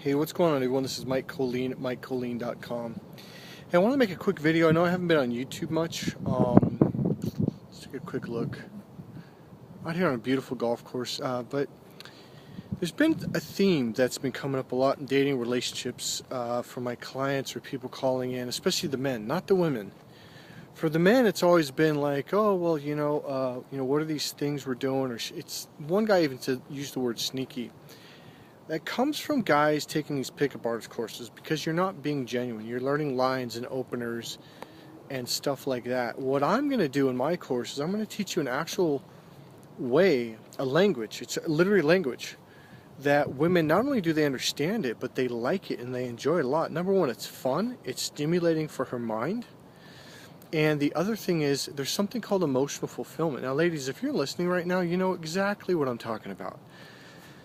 Hey, what's going on, everyone? This is Mike Colleen at MikeColleen.com. Hey, I want to make a quick video. I know I haven't been on YouTube much. Let's take a quick look. Out here on a beautiful golf course, but there's been a theme that's been coming up a lot in dating relationships for my clients or people calling in, especially the men, not the women. For the men, it's always been like, oh, well, what are these things we're doing? Or it's one guy even used the word sneaky. That comes from guys taking these pickup artist courses because you're not being genuine. You're learning lines and openers and stuff like that. What I'm going to do in my course is I'm going to teach you an actual way, a language. It's literally language that women, not only do they understand it, but they like it and they enjoy it a lot. Number one, it's fun. It's stimulating for her mind. And the other thing is there's something called emotional fulfillment. Now, ladies, if you're listening right now, you know exactly what I'm talking about.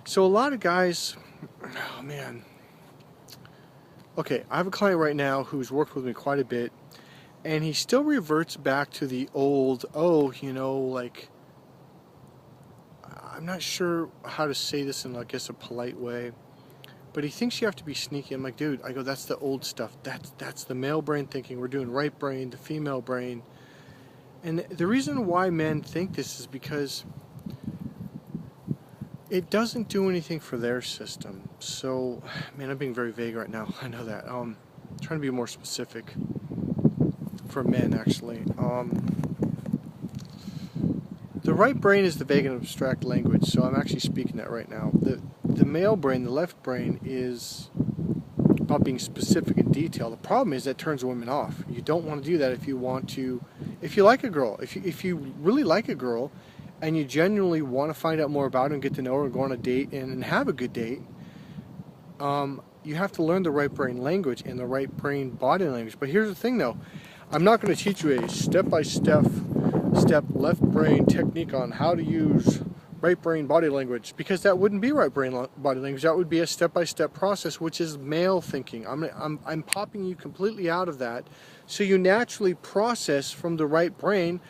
So a lot of guys, oh man. Okay, I have a client right now who's worked with me quite a bit, and he still reverts back to the old, like, I'm not sure how to say this in, I guess, a polite way, but he thinks you have to be sneaky. I'm like, dude, I go, that's the old stuff. That's the male brain thinking. We're doing right brain, the female brain. And the reason why men think this is because it doesn't do anything for their system. So, man, I'm being very vague right now. I know that. Trying to be more specific for men, actually. The right brain is the vague and abstract language, so I'm actually speaking that right now. The male brain, the left brain, is about being specific and detailed. The problem is that turns women off. You don't want to do that if you want to, if you like a girl. If you really like a girl, and you genuinely want to find out more about her and get to know her and go on a date and have a good date, you have to learn the right brain language and the right brain body language. But here's the thing, though. I'm not going to teach you a step-by-step left brain technique on how to use right brain body language, because that wouldn't be right brain body language. That would be a step-by-step process, which is male thinking. I'm popping you completely out of that, so you naturally process from the right brain.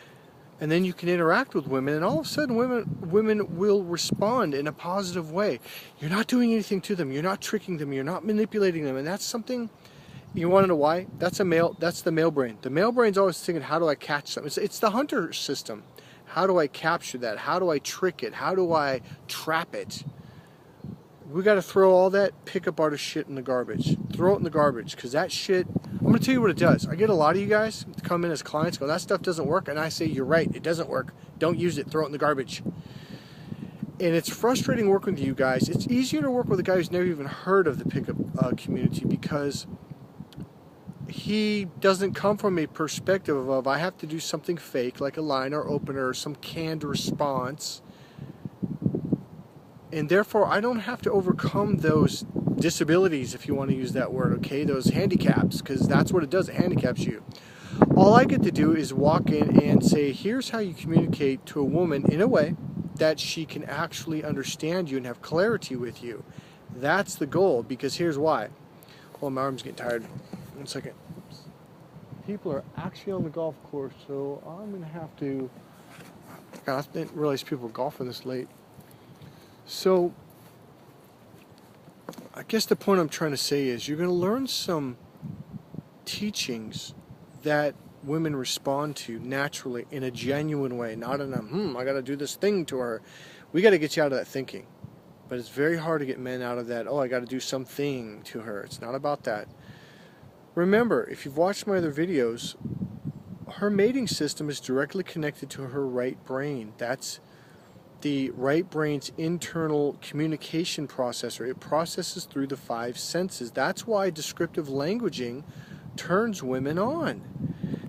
And then you can interact with women, and all of a sudden women will respond in a positive way. You're not doing anything to them. You're not tricking them. You're not manipulating them. And that's something, you want to know why? That's the male brain. The male brain's always thinking, how do I catch something? It's the hunter system. How do I capture that? How do I trick it? How do I trap it? We got to throw all that pickup artist shit in the garbage. Throw it in the garbage, because that shit, I'm going to tell you what it does. I get a lot of you guys to come in as clients, go, that stuff doesn't work, and I say, you're right, it doesn't work. Don't use it, throw it in the garbage. And it's frustrating working with you guys. It's easier to work with a guy who's never even heard of the pickup community, because he doesn't come from a perspective of, I have to do something fake, like a line or opener or some canned response, and therefore I don't have to overcome those disabilities, if you want to use that word, okay, those handicaps, because that's what it does, it handicaps you. All I get to do is walk in and say, here's how you communicate to a woman in a way that she can actually understand you and have clarity with you. That's the goal, because here's why. Oh, my arm's getting tired. 1 second. People are actually on the golf course, so I'm going to have to, God, I didn't realize people were golfing this late. So, I guess the point I'm trying to say is you're going to learn some teachings that women respond to naturally in a genuine way, not in a, I got to do this thing to her. We got to get you out of that thinking. But it's very hard to get men out of that, oh, I got to do something to her. It's not about that. Remember, if you've watched my other videos, her mating system is directly connected to her right brain. That's the right brain's internal communication processor. It processes through the 5 senses. That's why descriptive languaging turns women on.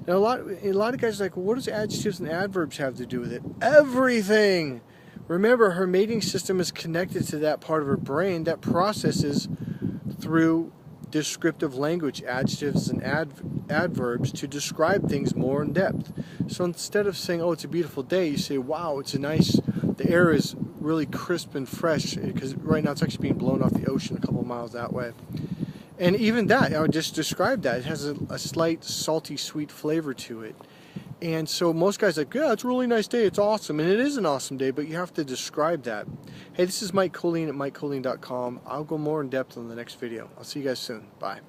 Now, a lot of guys are like, well, what does adjectives and adverbs have to do with it? Everything! Remember, her mating system is connected to that part of her brain that processes through descriptive language, adjectives and adverbs, to describe things more in depth. So instead of saying, oh, it's a beautiful day, you say, wow, it's a nice, the air is really crisp and fresh, because right now it's actually being blown off the ocean a couple of miles that way. And even that, I would just describe that. It has a slight salty, sweet flavor to it. And so most guys are like, yeah, it's a really nice day, it's awesome. And it is an awesome day, but you have to describe that. Hey, this is Mike Colleen at MikeColleen.com. I'll go more in depth on the next video. I'll see you guys soon. Bye.